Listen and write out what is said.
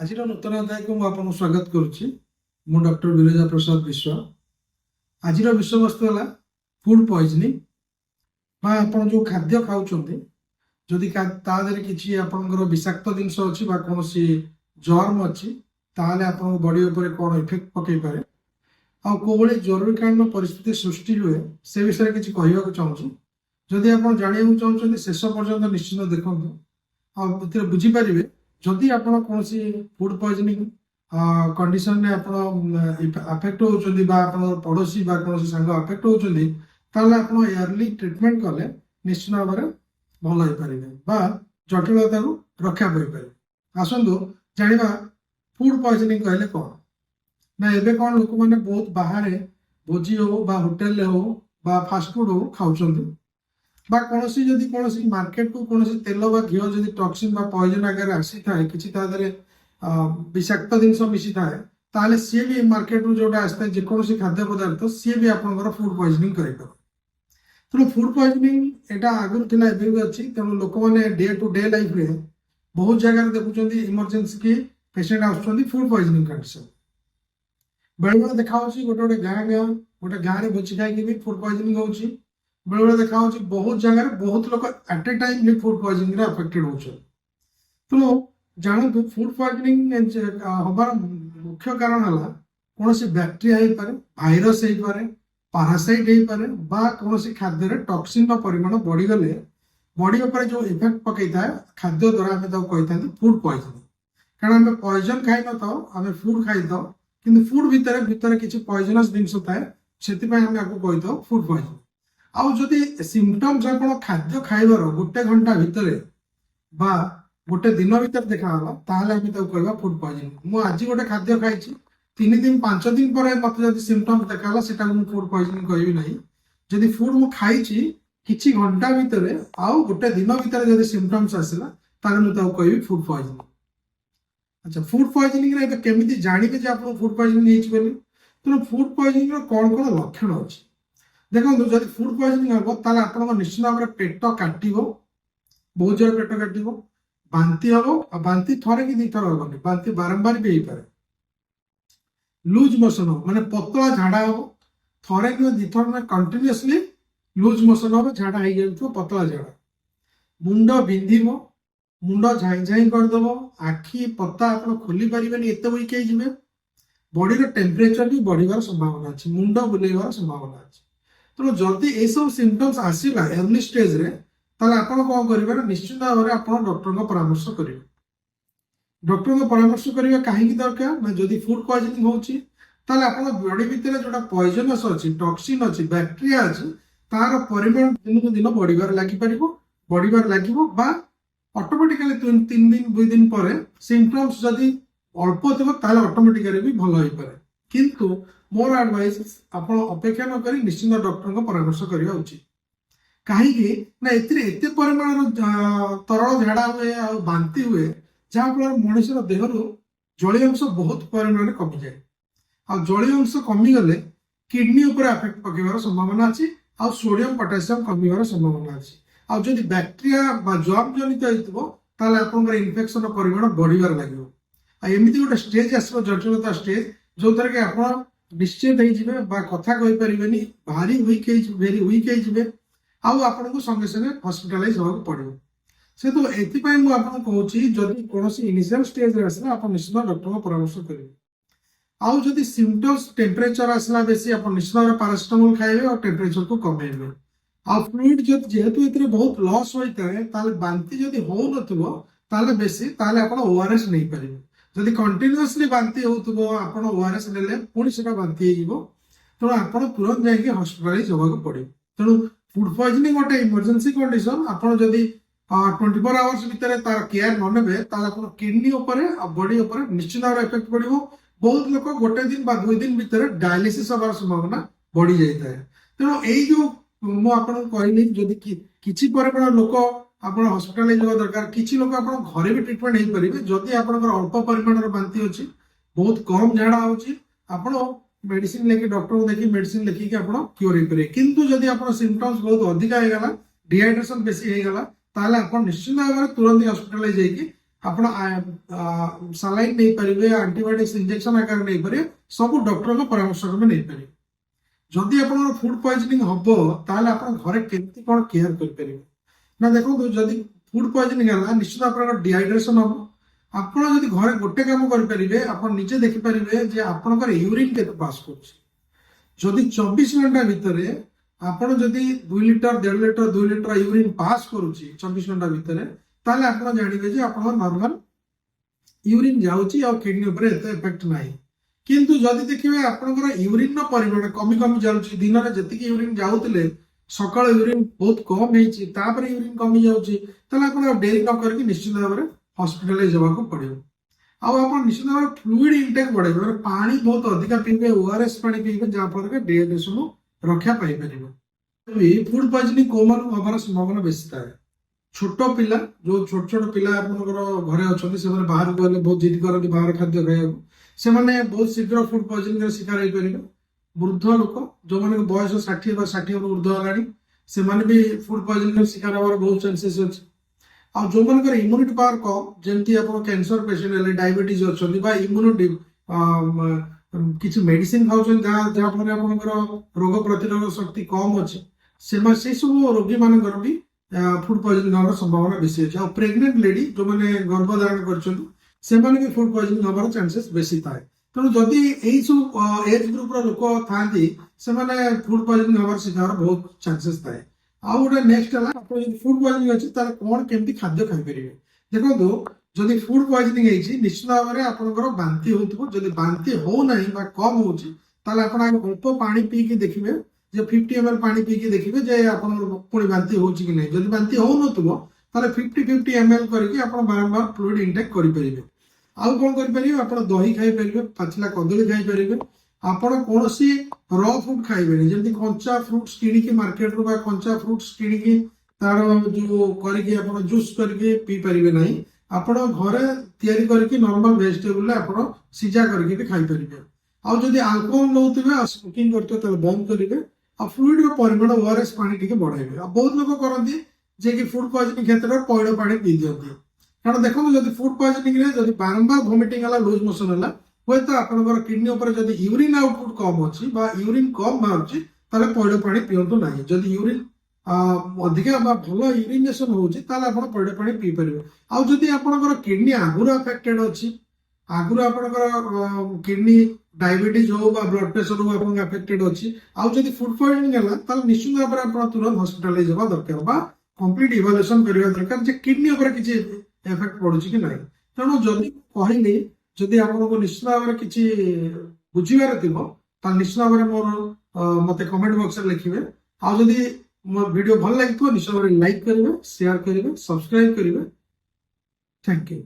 आज नूतन अध्याय को मुझे स्वागत करुच्ची मु डॉक्टर विरजा प्रसाद विश्व। आज विषय वस्तु है फूड पॉइजनिंग आप जो खाद्य खाऊं जदि तादेह किसी आपंकर विषाक्त जिनस अच्छी कौन जर्म अच्छी ताल आप बॉडी उपर कौन इफेक्ट पकई पारे आउ जरूरीकालीन परिस्थिति सृष्टि हुए से विषय किसी कहवाक चाहूँगी। जदि आप जानवा चाहते शेष पर्यटन निश्चित देखते बुझीपारे जदि आप कौन फूड पॉइजनिंग कंडीशन ने अफेक्ट होती पड़ोसी कौन सांग अफेक्ट होती आप इयरली ट्रिटमेंट कले निश्चित भाव में भल हो पारे जटिलता को रक्षा कर आसतु जाना फूड पॉइजनिंग कहले कौन ना एबे कौन लोक मैंने बहुत बाहर भोजी हो होटेल हो फास्टफुड हो खाऊं कौन जदि कौन मार्केट को कौन तेल घी जदि टॉक्सिन पॉइजन आगे आसी था किसी विषाक्त जिनस मिसी था सी भी मार्केट रू जो आसता है जेकोसी खाद्य पदार्थ सी भी आप फूड पॉइजनिंग कर तेणु फूड पॉइजनिंग एटा आगुरी थिला एबे भी अच्छी तेणु लोक मैंने डे टू डे लाइफ में बहुत जगह देखुं इमरजेंसी की पेसेंट आसुँच फूड पॉइजनिंग कंडीशन बेले बेले देखा गोटे गोटे गोटे गाँव में भोजी खाई भी फूड पॉइजनिंग होची बेले बेले देखा बहुत जगह बहुत लोग एट ए टाइम भी फूड पॉइजनिंग अफेक्टेड होते तेणु जानतु फूड पॉइजनिंग हबार मुख्य कारण है कौन बैक्टेरिया हो पारे भाइरस हो पारे पारासाइट हो पारे कौन खाद्य टॉक्सिन परिमाण बढ़ीगले बॉडी उपर जो इफेक्ट पकई था खाद्य द्वारा आम कही था फूड पॉइजनिंग कारण आम पॉइजन खाई न था आम फूड खाई था कि फूड भितर भितर किसी पॉइजनस जिनस थाए से आम आपको कही था फूड पॉइजनिंग आउ जदि सिम्पटम्स आप खाद्य खाइबार गोटे घंटा भितर बा गोटे दिन भितर देखा ताहले कहवा फूड पॉइजनिंग मु आज गोटे खाद्य खाई 3 दिन 5 दिन पर मत जब सिम्पटम्स देखा से फूड पॉइजनिंग कहबी ना जदि फूड मु खाई किछि घंटा भितर आउ गोटे दिन भितर जदि सिम्पटम्स आसला ताहले मु कहबी फूड पॉइजनिंग। अच्छा फूड पॉइजनिंग रे केमिति जानिबे जे आपन फूड पॉइजनिंग हेछि बोली तेणु फूड पॉइजनिंग रो कोन कोन लक्षण अछि देखो जब फूड पॉइजनिंग हम ताले आपन निश्चित भाव में पेट काटिबो बहुत जोर पेट काटिबो बांती हम और बांती थरे कि 2 थर हेनी बांती बारंबार भी हो पारे लूज मोशन हो माने पतला झाड़ा हम थरे कि 2 थर में कंटिन्यूअसली लूज मोशन हम झाड़ा हो जाए पतला झाड़ा मुंड बिंधिबो मुंड झाई झाई करदेव आखि पता आप खोली पारे एत वीक हो बॉडी टेम्परेचर भी बढ़िवार संभावना अच्छी मुंड बुलेबार संभावना अच्छी तेणु जदि ये सब सिम्पटम्स आसला अर्ली स्टेज रे ताले आपण कौन करेंगे निश्चित भाव में आप डॉक्टर परामर्श करेंगे डॉक्टर परामर्श करेंगे कहीं दरकार ना जदि फूड पॉइजनिंग होता आप बॉडी भितर जो पॉइजनस अच्छी टॉक्सिन अच्छी बैक्टेरिया अच्छी तार परिमाण दिन को दिन बढ़िबार लगे ऑटोमेटिकली 3 दिन 2 दिन पर सिम्पटम्स जदि अल्प थी ऑटोमेटिकली भी भल हो पारे किंतु मोर एडवाइस आप अपेक्षा न करी निश्चित डॉक्टर परामर्श करवा उचित कहीं ना एत परिमाण तरल झाड़ा हुए आ बांती हुए जहाँफल मनुष्य देह जलीय अंश बहुत परिमाण कमी जाए आ जलीय अंश कमीगले किडनी उपर अफेक्ट पकड़ संभावना अच्छी आ सोडियम पोटासियम कमिबार संभावना अच्छी आ जदि बैक्टेरिया जर्म जनित होता आप इन्फेक्शन परिमाण बढ़िबार लगे एमती गोटे स्टेज आस जटिलता स्टेज जो थर कि आप निश्चित हो कथा कहीपर भारी वीक वेरी वीक हो आपको संगे संगे हॉस्पिटलाइज होगा पड़ो से तो ये कहूँ जदि कौन इनिशियल स्टेज आसला आप निश्चित डॉक्टर परामर्श करेंगे आउ जदि सिम्पटम्स टेम्परेचर आसला बेसी आप निश्चित भाव पैरासिटामोल खाइबे और टेम्परेचर को कमेबे आ फ्लूइड जेहेतु ये बहुत लॉस होता है बांती जदि हो न बेसी आप ओआरएस नहीं पारे जदि कंटिन्यूअसली बांती होप ओआरएस ने पुणी से बांती हो तेणु आप तुरंत जाकि हॉस्पिटलाइज होगा पड़ो तेणु फूड पॉइजनिंग गोटे इमरजेंसी कंडीशन आपड़ जदि 24 आवर्स भितर तार केयर न ने किडनी बॉडी निश्चित भाव इफेक्ट पड़ो बहुत लोग गोटे दिन 2 दिन भितर डायलिसिस हमार संभावना बढ़ी जाए तेणु यही जो मुझे कहली जदि किसी परिमाण लोक आप हॉस्पिटलाइज होगा दरकार किसी लोग आप घरे भी ट्रिटमेंट हो पारे जदि आप अल्प परिमाण बांती अच्छी बहुत कम झाड़ा हो मेडिसिन लेके डॉक्टर को देखिए मेडिसिन लिखिक आप क्योर हो पारे किंतु जदि आप सिम्पटम्स बहुत अधिक होगा डिहाइड्रेशन बेसी होगा आप निश्चित भाव में तुरंत हॉस्पिटलाइज होगी ଆପଣ ସାଲାଇନ୍ ନେଇପାରିବେ, ଆଣ୍ଟିବାयोଟିକ୍ସ ଇଞ୍ଜେକ୍ସନ ଆକାର ନେଇପାରିବେ, ସବୁ ଡକ୍ଟରଙ୍କ ପରାମର୍ଶ କ୍ରମେ ନେଇପାରିବେ। ଯଦି ଆପଣଙ୍କର ଫୁଡ ପଏଜନିଂ ହବ ତାହେଲେ ଆପଣ ଘରେ କେମିତି କ'ଣ କେୟାର କରିପାରିବେ ନା ଦେଖନ୍ତୁ, ଯଦି ଫୁଡ ପଏଜନିଂ ହେଲା ନିଶ୍ଚିତ ଆପଣଙ୍କର ଡିହାଇଡ୍ରେସନ ହବ। ଆପଣ ଯଦି ଘରେ ଗୋଟେ କାମ କରିପାରିବେ, ଆପଣ ନିଜେ ଦେଖିପାରିବେ ଯେ ଆପଣଙ୍କର ୟୁରିନ୍ କେତେ ପାସ୍ କରୁଛି। ଯଦି 24 ଘଣ୍ଟା ଭିତରେ ଆପଣ ଯଦି 2 litre 1.5 litre 2 litre urine pass କରୁଛି 24 ଘଣ୍ଟା ଭିତରେ, ତାହେଲେ ଆପଣ ଜାଣିବେ ଯେ ଆପଣଙ୍କର ନର୍ମାଲ ୟୁରିନ୍ ଯାଉଛି ଆଉ କିଡନୀ ଉପରେ ଏତେ ଏଫେକ୍ଟ ନାହିଁ। କିନ୍ତୁ ଯଦି ଦେଖିବେ ଆପଣଙ୍କର ୟୁରିନ୍ର ପରିମାଣ କମି କମି ଯାଉଛି, ଦିନରେ ଯେତିକି ୟୁରିନ୍ ଯାଉଥିଲେ ସକାଳ ୟୁରିନ୍ ବହୁତ କମ୍ ହେଇଛି, ତାପରେ ୟୁରିନ୍ କମି ଯାଉଛି, ତାହେଲେ ଆପଣ ଡେରି ନ କରିକି ନିଶ୍ଚିତ ଭାବରେ ହସ୍ପିଟାଲାଇଜ ହେବାକୁ ପଡ଼ିବ। ଆଉ ଆପଣ ନିଶ୍ଚିତ ଭାବରେ ଫ୍ଲୁଇଡ ଇନଟେକ୍ ବଢାଇବେ, ମାନେ ପାଣି ବହୁତ ଅଧିକା ପିଇବେ, ଓଆରଏସ୍ ପାଣି ପିଇବେ, ଯାହାଫଳରେ ଡିହାଇଡ୍ରେସନ ରକ୍ଷା ପାଇପାରିବେ। ଫୁଡ ପଏଜନିଂ କୋଉମାନଙ୍କୁ ହବାର ସମ୍ଭାବନା ବେଶୀ ଥାଏ? ଛୋଟ ପିଲା, ଯୋଉ ଛୋଟ ଛୋଟ ପିଲା ଆପଣଙ୍କର ଘରେ ଅଛନ୍ତି, ସେମାନେ ବାହାରକୁ ଗଲେ ବହୁତ ଜିଦି କରନ୍ତି ବାହାର ଖାଦ୍ୟ ଖାଇବାକୁ, ସେମାନେ ବହୁତ ଶୀଘ୍ର ଫୁଡ ପଏଜନିଂର ଶିକାର ହେଇପାରିବେ। ବୃଦ୍ଧ ଲୋକ ଯୋଉମାନଙ୍କ ବୟସ 60 ବା 60 ଉର୍ଦ୍ଧ୍ୱ ହେଲାଣି, ସେମାନେ ବି ଫୁଡ ପଏଜନିଂର ଶିକାର ହବାର ବହୁତ ଚାନ୍ସେସ୍ ଅଛି। ଆଉ ଯୋଉମାନଙ୍କର ଇମ୍ୟୁନିଟି ପାୱାର କମ୍, ଯେମିତି ଆପଣ କ୍ୟାନ୍ସର ପେସେଣ୍ଟ ହେଲେ, ଡାଇବେଟିସ୍ ଅଛନ୍ତି ବା ଇମ୍ୟୁନିଟି କିଛି ମେଡିସିନ ଖାଉଛନ୍ତି ଯାହାଫଳରେ ଆପଣଙ୍କର ରୋଗ ପ୍ରତିରୋଧ ଶକ୍ତି କମ୍ ଅଛି, ସେମାନେ ସେଇ ସବୁ ରୋଗୀ ମାନଙ୍କର ବି ଫୁଡ ପଏଜନିଂ ହବାର ସମ୍ଭାବନା ବେଶୀ ଅଛି। ଆଉ ପ୍ରେଗନେଣ୍ଟ ଲେଡି ଯୋଉମାନେ ଗର୍ଭଧାରଣ କରିଛନ୍ତି, ସେମାନେ ବି ଫୁଡ ପଏଜନିଂ ହବାର ଚାନ୍ସେସ୍ ବେଶୀ ଥାଏ। ତେଣୁ ଯଦି ଏଇ ସବୁ ଏଜ ଗ୍ରୁପର ଲୋକ ଥାଆନ୍ତି, ସେମାନେ ଫୁଡ ପଏଜନିଂ ହବାର ଶିକାର ବହୁତ ଚାନ୍ସେସ୍ ଥାଏ। ଆଉ ଗୋଟେ ନେକ୍ସଟ ହେଲା, ଆପଣ ଯଦି ଫୁଡ ପଏଜନିଂ ଅଛି ତାହେଲେ କ'ଣ କେମିତି ଖାଦ୍ୟ ଖାଇପାରିବେ? ଦେଖନ୍ତୁ, ଯଦି ଫୁଡ ପଏଜନିଂ ହେଇଛି ନିଶ୍ଚିତ ଭାବରେ ଆପଣଙ୍କର ବାନ୍ତି ହଉଥିବ। ଯଦି ବାନ୍ତି ହଉନାହିଁ ବା କମ୍ ହଉଛି, ତାହେଲେ ଆପଣ ଆଗ ଅଳ୍ପ ପାଣି ପିଇକି ଦେଖିବେ, ଯେ 50 ml ପାଣି ପିଇକି ଦେଖିବେ ଯେ ଆପଣଙ୍କର ପୁଣି ବାନ୍ତି ହଉଛି କି ନାହିଁ। ଯଦି ବାନ୍ତି ହଉନଥିବ ତାହେଲେ 50 ml କରିକି ଆପଣ ବାରମ୍ବାର ଫ୍ଲୁଇଡ ଇନଟେକ୍ କରିପାରିବେ। ଆଉ କ'ଣ କରିପାରିବେ? ଆପଣ ଦହି ଖାଇପାରିବେ, ପାଚିଲା କଦଳୀ ଖାଇପାରିବେ। ଆପଣ କୌଣସି ର ଫ୍ରୁଟ୍ ଖାଇବେନି, ଯେମିତି କଞ୍ଚା ଫ୍ରୁଟ୍ସ କିଣିକି ମାର୍କେଟରୁ ବା କଞ୍ଚା ଫ୍ରୁଟ୍ସ କିଣିକି ତାର ଯୋଉ କରିକି ଆପଣ ଜୁସ୍ କରିକି ପିଇ ପାରିବେ ନାହିଁ। ଆପଣ ଘରେ ତିଆରି କରିକି ନର୍ମାଲ ଭେଜିଟେବୁଲରେ ଆପଣ ସିଝା କରିକି ବି ଖାଇପାରିବେ। ଆଉ ଯଦି ଆଲକୋହଲ ନେଉଥିବେ ଆଉ ସ୍ମୋକିଂ କରୁଥିବେ ତାହେଲେ ବନ୍ଦ କରିବେ। ଆଉ ଫ୍ଲୁଇଡର ପରିମାଣ ଓଆରଏସ୍ ପାଣି ଟିକେ ବଢାଇବେ। ଆଉ ବହୁତ ଲୋକ କରନ୍ତି ଯେ କି ଫୁଡ ପଏଜନିଂ କ୍ଷେତ୍ରରେ ପଇଡ଼ ପାଣି ପିଇ ଦିଅନ୍ତି। କାରଣ ଦେଖନ୍ତୁ, ଯଦି ଫୁଡ ପଏଜନିଂରେ ଯଦି ବାରମ୍ବାର ଭମିଟିଂ ହେଲା, ଲୁଜ ମୋସନ ହେଲା, ହୁଏତ ଆପଣଙ୍କର କିଡନୀ ଉପରେ ଯଦି ୟୁରିନ୍ ଆଉଟପୁଟ୍ କମ୍ ଅଛି ବା ୟୁରିନ୍ କମ୍ ବାହାରୁଛି, ତାହେଲେ ପଇଡ଼ ପାଣି ପିଅନ୍ତୁ ନାହିଁ। ଯଦି ୟୁରିନ୍ ଅଧିକା ବା ଭଲ ୟୁରିନେସନ ହଉଛି, ତାହେଲେ ଆପଣ ପଇଡ଼ ପାଣି ପିଇ ପାରିବେ। ଆଉ ଯଦି ଆପଣଙ୍କର କିଡନୀ ଆଗରୁ ଆଫେକ୍ଟେଡ ଅଛି, ଆଗରୁ ଆପଣଙ୍କର କିଡନୀ ଡାଇବେଟିସ୍ ହଉ ବା ବ୍ଲଡ ପ୍ରେସର ହଉ ଆପଣଙ୍କ ଆଫେକ୍ଟେଡ ଅଛି, ଆଉ ଯଦି ଫୁଡ ପଏଜନିଂ ହେଲା, ତାହେଲେ ନିଶ୍ଚିତ ଭାବରେ ଆପଣ ତୁରନ୍ତ ହସ୍ପିଟାଲାଇଜ ହେବା ଦରକାର ବା କମ୍ପ୍ଲିଟ ଇଭାଲୁଏସନ କରିବା ଦରକାର ଯେ କିଡନୀ ଉପରେ କିଛି ଏଫେକ୍ଟ ପଡୁଛି କି ନାହିଁ। ତେଣୁ ଯଦି କହିଲି, ଯଦି ଆପଣଙ୍କୁ ନିଶ୍ଚିତ ଭାବରେ କିଛି ବୁଝିବାର ଥିବ, ତାହେଲେ ନିଶ୍ଚିତ ଭାବରେ ମତେ କମେଣ୍ଟ ବକ୍ସରେ ଲେଖିବେ। ଆଉ ଯଦି ମୋ ଭିଡ଼ିଓ ଭଲ ଲାଗିଥିବ ନିଶ୍ଚିତ ଭାବରେ ଲାଇକ୍ କରିବେ, ସେୟାର କରିବେ, ସବସ୍କ୍ରାଇବ କରିବେ। Thank you.